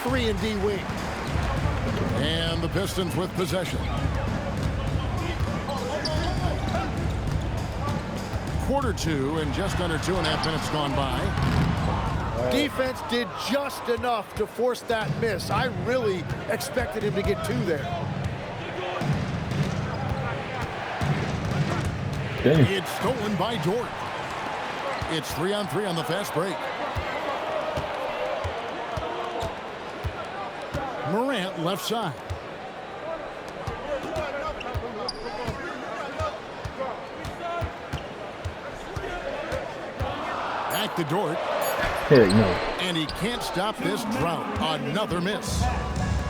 3-and-D wing. And the Pistons with possession. Quarter 2 and just under 2.5 minutes gone by. Defense did just enough to force that miss. I really expected him to get 2 there. Dang. It's stolen by Dort. It's 3-on-3 on the fast break. Morant left side. Back to Dort. Heck no. And he can't stop this drought. Another miss.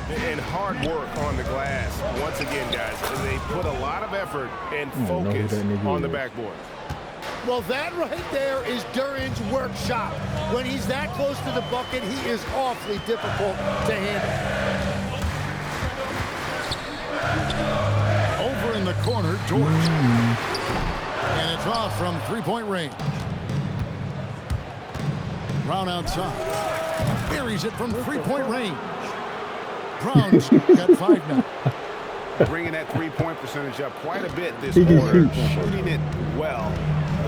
And hard work on the glass. Once again, guys, they put a lot of effort and focus on the backboard. Well, that right there is Duran's workshop. When he's that close to the bucket, he is awfully difficult to handle. Over in the corner, Dort. And it's off from three-point range. Brown outside. Buries it from three-point range. Brown's got 5 now. Bringing that three-point percentage up quite a bit this quarter. Shooting it well.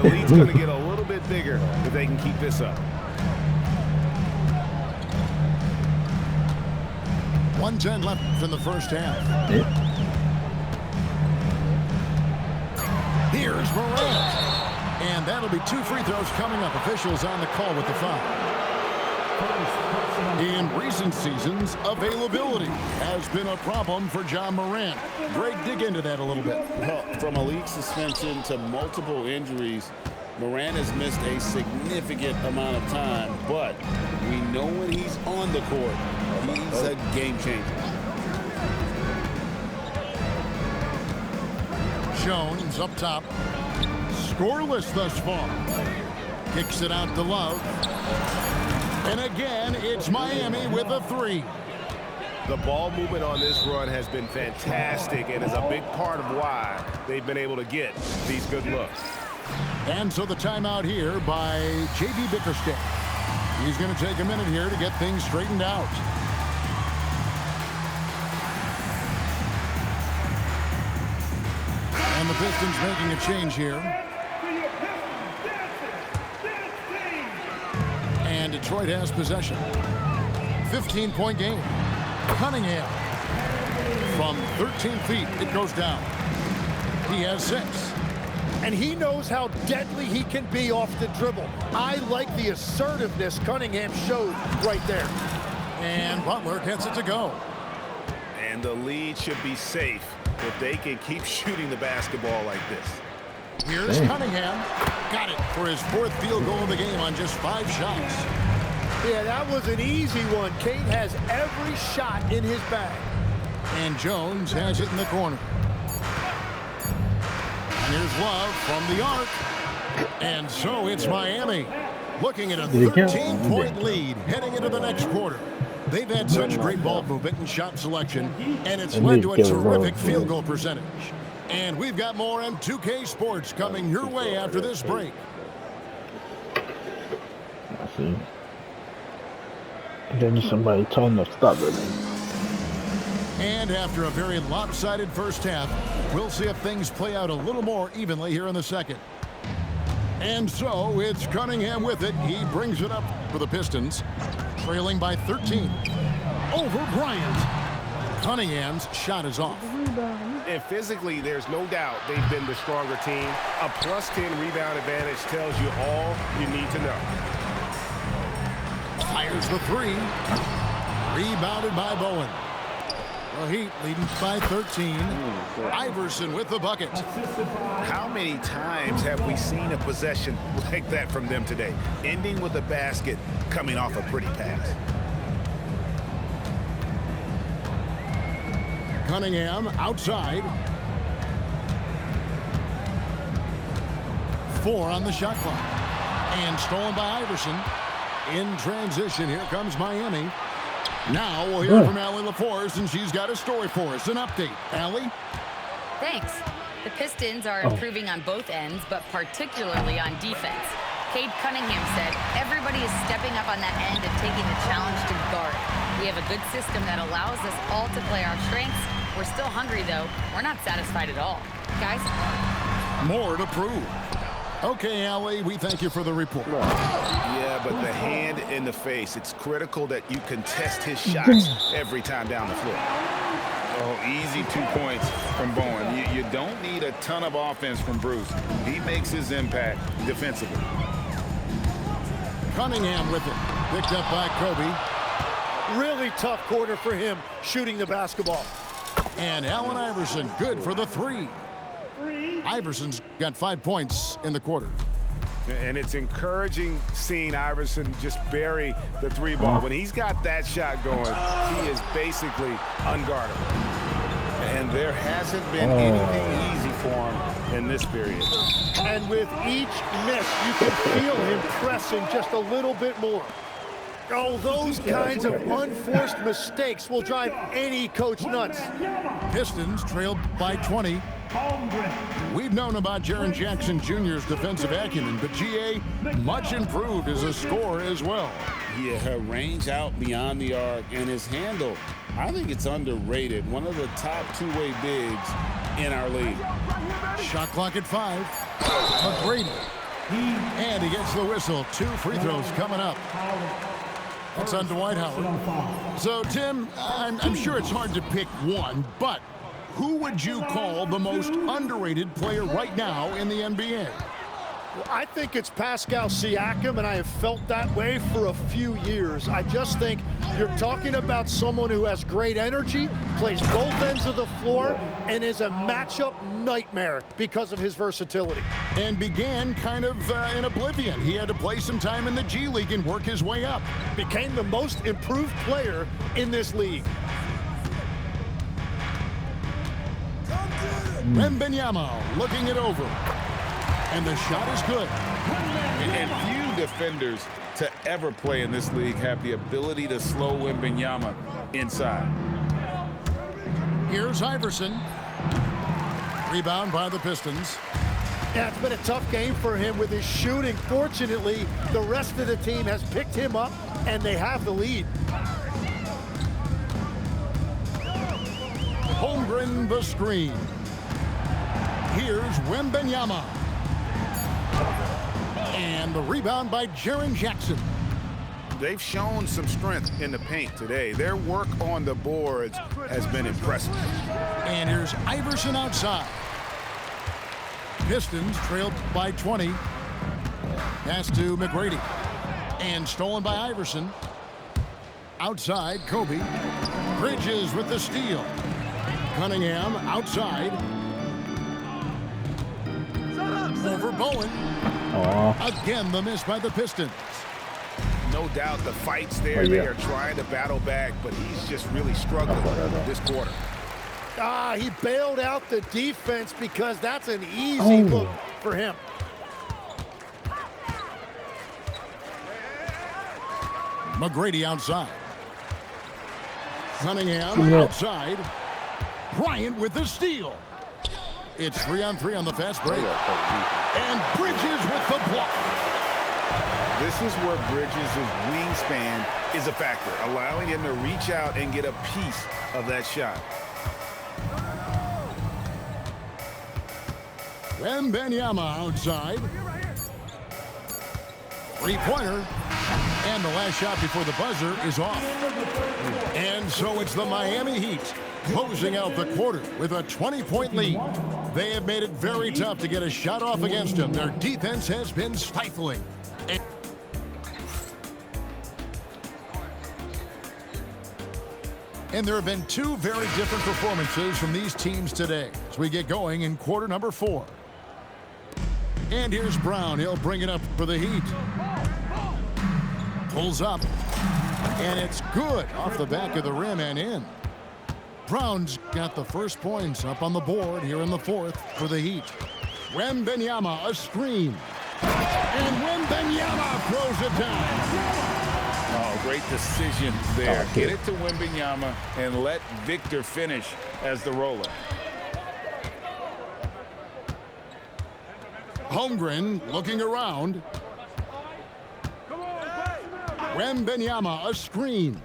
The lead's going to get a little bit bigger if they can keep this up. 1:10 left in the first half. Here's Morant. And that'll be 2 free throws coming up. Officials on the call with the foul. In recent seasons, availability has been a problem for John Morant. Greg, dig into that a little bit. Well, from a league suspension to multiple injuries, Morant has missed a significant amount of time, but we know when he's on the court, he's a game changer. Jones up top. Scoreless thus far. Kicks it out to Love. And again, it's Miami with a 3. The ball movement on this run has been fantastic and is a big part of why they've been able to get these good looks. And so the timeout here by J.B. Bickerstaff. He's going to take a minute here to get things straightened out. And the Pistons making a change here. And Detroit has possession. 15-point game. Cunningham. From 13 feet, it goes down. He has 6. And he knows how deadly he can be off the dribble. I like the assertiveness Cunningham showed right there. And Butler gets it to go. And the lead should be safe if they can keep shooting the basketball like this. Here's Cunningham. Got it for his 4th field goal of the game on just 5 shots. Yeah, that was an easy one. Kate has every shot in his bag. And Jones has it in the corner. And here's Love from the arc. And so it's Miami looking at a 13-point lead heading into the next quarter. They've had such great ball movement and shot selection, and it's led to a terrific field goal percentage. And we've got more M2K Sports coming your way after this break. I see. Then somebody told him to stop it. And after a very lopsided first half, we'll see if things play out a little more evenly here in the second. And so it's Cunningham with it. He brings it up for the Pistons, trailing by 13. Over Bryant. Cunningham's shot is off. And physically, there's no doubt they've been the stronger team. A +10 rebound advantage tells you all you need to know. Fires the 3. Rebounded by Bowen. The Heat leading by 13. Iverson with the bucket. How many times have we seen a possession like that from them today? Ending with a basket, coming off a pretty pass. Cunningham outside. 4 on the shot clock. And stolen by Iverson. In transition, here comes Miami. Now we'll hear from Allie LaForce, and she's got a story for us. An update. Allie? Thanks. The Pistons are improving on both ends, but particularly on defense. Cade Cunningham said everybody is stepping up on that end and taking the challenge to guard. We have a good system that allows us all to play our strengths. We're still hungry, though. We're not satisfied at all. Guys? More to prove. Okay, Allie, we thank you for the report. Yeah, but the hand in the face, it's critical that you contest his shots every time down the floor. Oh, easy 2 points from Bowen. You don't need a ton of offense from Bruce. He makes his impact defensively. Cunningham with it. Picked up by Kobe. Really tough quarter for him shooting the basketball. And Allen Iverson good for the three. Iverson's got 5 points in the quarter. And it's encouraging seeing Iverson just bury the three ball. When he's got that shot going, he is basically unguardable. And there hasn't been anything easy for him in this period. And with each miss, you can feel him pressing just a little bit more. Oh, those kinds of unforced mistakes will drive any coach nuts. Pistons trailed by 20. We've known about Jaren Jackson Jr.'s defensive acumen, but GA much improved as a scorer as well. Yeah, her range out beyond the arc and his handle, I think it's underrated. One of the top two-way bigs in our league. Shot clock at 5. McGrady. And he gets the whistle. 2 free throws coming up. That's on Dwight Howard. So, Tim, I'm sure it's hard to pick one, but who would you call the most underrated player right now in the NBA? Well, I think it's Pascal Siakam, and I have felt that way for a few years. I just think you're talking about someone who has great energy, plays both ends of the floor, and is a matchup nightmare because of his versatility. And began kind of in oblivion. He had to play some time in the G League and work his way up. Became the most improved player in this league. Wembanyama looking it over. And the shot is good. And few defenders to ever play in this league have the ability to slow Wembanyama inside. Here's Iverson. Rebound by the Pistons. Yeah, it's been a tough game for him with his shooting. Fortunately, the rest of the team has picked him up, and they have the lead. Holmgren the screen. Here's Wembanyama. And the rebound by Jaren Jackson. They've shown some strength in the paint today. Their work on the boards has been impressive. And here's Iverson outside. Pistons trailed by 20. Pass to McGrady. And stolen by Iverson. Outside, Kobe. Bridges with the steal. Cunningham outside. Over Bowen. Again, the miss by the Pistons. No doubt the fight's there. They are trying to battle back, but he's just really struggling this quarter. He bailed out the defense because that's an easy look for him. McGrady outside. Cunningham outside. Bryant with the steal. It's 3-on-3 on the fast break. And Bridges with the block. This is where Bridges' wingspan is a factor, allowing him to reach out and get a piece of that shot. Wembanyama outside. Three-pointer. And the last shot before the buzzer is off. And so it's the Miami Heat closing out the quarter with a 20-point lead. They have made it very tough to get a shot off against them. Their defense has been stifling. And there have been two very different performances from these teams today as we get going in quarter number 4. And here's Brown. He'll bring it up for the Heat. Pulls up. And it's good off the back of the rim and in. Brown's got the first points up on the board here in the 4th for the Heat. Wembanyama, a screen. And Wembanyama throws it down. Oh, great decision there. Get it to Wembanyama and let Victor finish as the roller. Holmgren looking around. Wembanyama, a screen.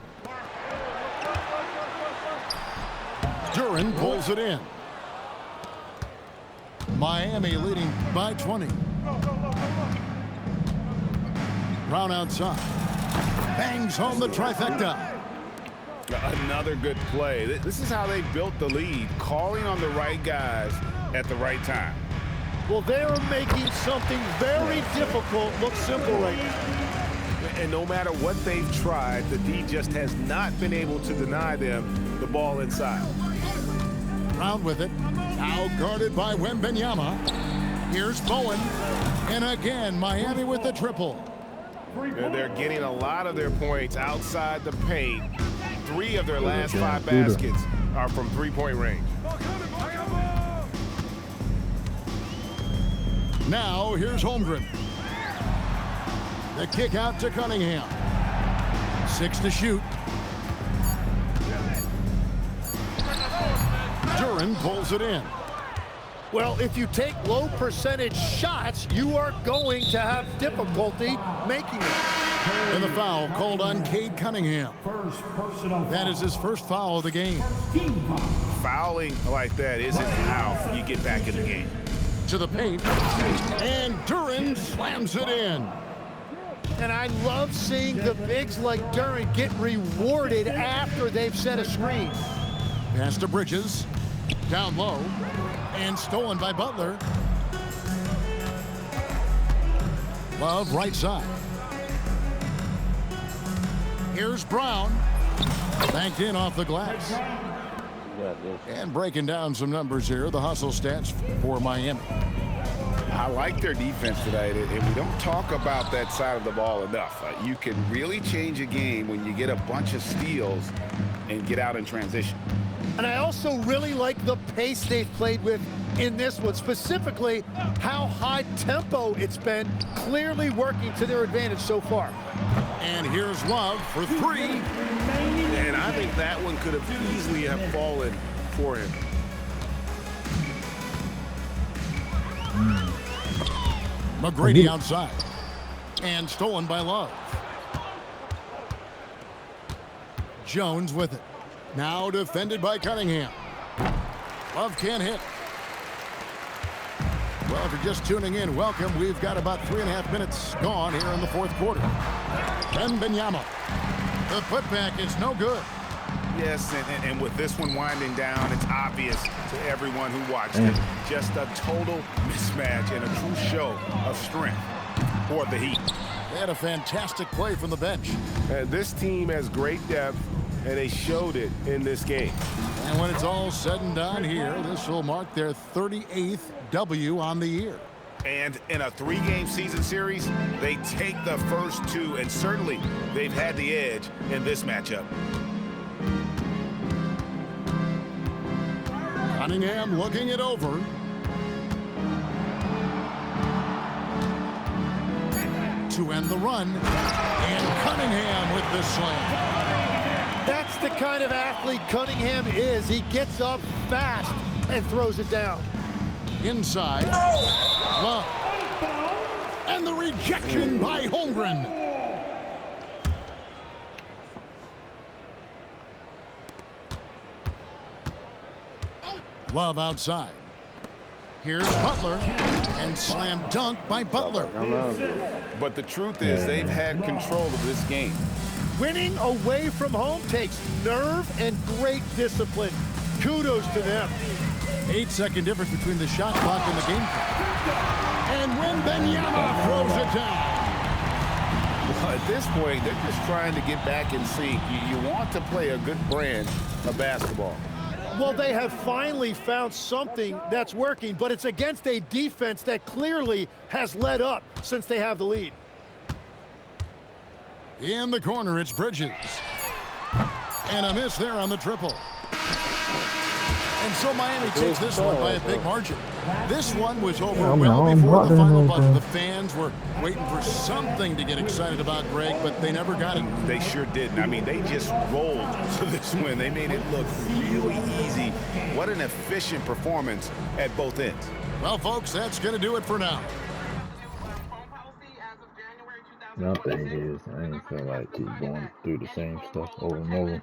Duran pulls it in. Miami leading by 20. Brown outside. Bangs home the trifecta. Another good play. This is how they built the lead, calling on the right guys at the right time. Well, they are making something very difficult look simple right now. And no matter what they've tried, the D just has not been able to deny them the ball inside. Brown with it. Now guarded by Wembanyama. Here's Bowen. And again, Miami with the triple. And they're getting a lot of their points outside the paint. 3 of their last 5 baskets are from three-point range. Now here's Holmgren. The kick out to Cunningham. 6 to shoot. Duran pulls it in. Well, if you take low percentage shots, you are going to have difficulty making it. And the foul called on Cade Cunningham. That is his first foul of the game. Fouling like that isn't how you get back in the game. To the paint. And Duran slams it in. And I love seeing the bigs like Duran get rewarded after they've set a screen. Pass to Bridges. Down low. And stolen by Butler. Love right side. Here's Brown. Banked in off the glass. And breaking down some numbers here, the hustle stats for Miami. I like their defense tonight, and we don't talk about that side of the ball enough. You can really change a game when you get a bunch of steals and get out in transition. And I also really like the pace they've played with in this one, specifically how high tempo it's been, clearly working to their advantage so far. And here's Love for 3. And I think that one could have easily have fallen for him. McGrady outside. And stolen by Love. Jones with it. Now defended by Cunningham. Love can't hit. Well, if you're just tuning in, welcome. We've got about 3.5 minutes gone here in the fourth quarter. Wembanyama. The putback is no good. Yes, and with this one winding down, it's obvious to everyone who watched it. Just a total mismatch and a true show of strength for the Heat. They had a fantastic play from the bench. This team has great depth, and they showed it in this game. And when it's all said and done here, this will mark their 38th W on the year. And in a 3-game season series, they take the first 2, and certainly they've had the edge in this matchup. Cunningham looking it over. To end the run. And Cunningham with the slam. That's the kind of athlete Cunningham is. He gets up fast and throws it down. Inside. Love. And the rejection by Holmgren. Love outside. Here's Butler. And slam dunk by Butler. But the truth is they've had control of this game. Winning away from home takes nerve and great discipline. Kudos to them. 8-second difference between the shot clock and the game clock. And Wembanyama throws it down. Well, at this point, they're just trying to get back in sync. You want to play a good brand of basketball. Well, they have finally found something that's working, but it's against a defense that clearly has let up since they have the lead. In the corner, it's Bridges. And a miss there on the triple. And so Miami takes this one by a big margin. This one was over well before the final buzzer. The fans were waiting for something to get excited about, Greg, but they never got it. They sure didn't. I mean, they just rolled to this win. They made it look really easy. What an efficient performance at both ends. Well, folks, that's going to do it for now. My thing is, I ain't feel like keep going through the same stuff over and over.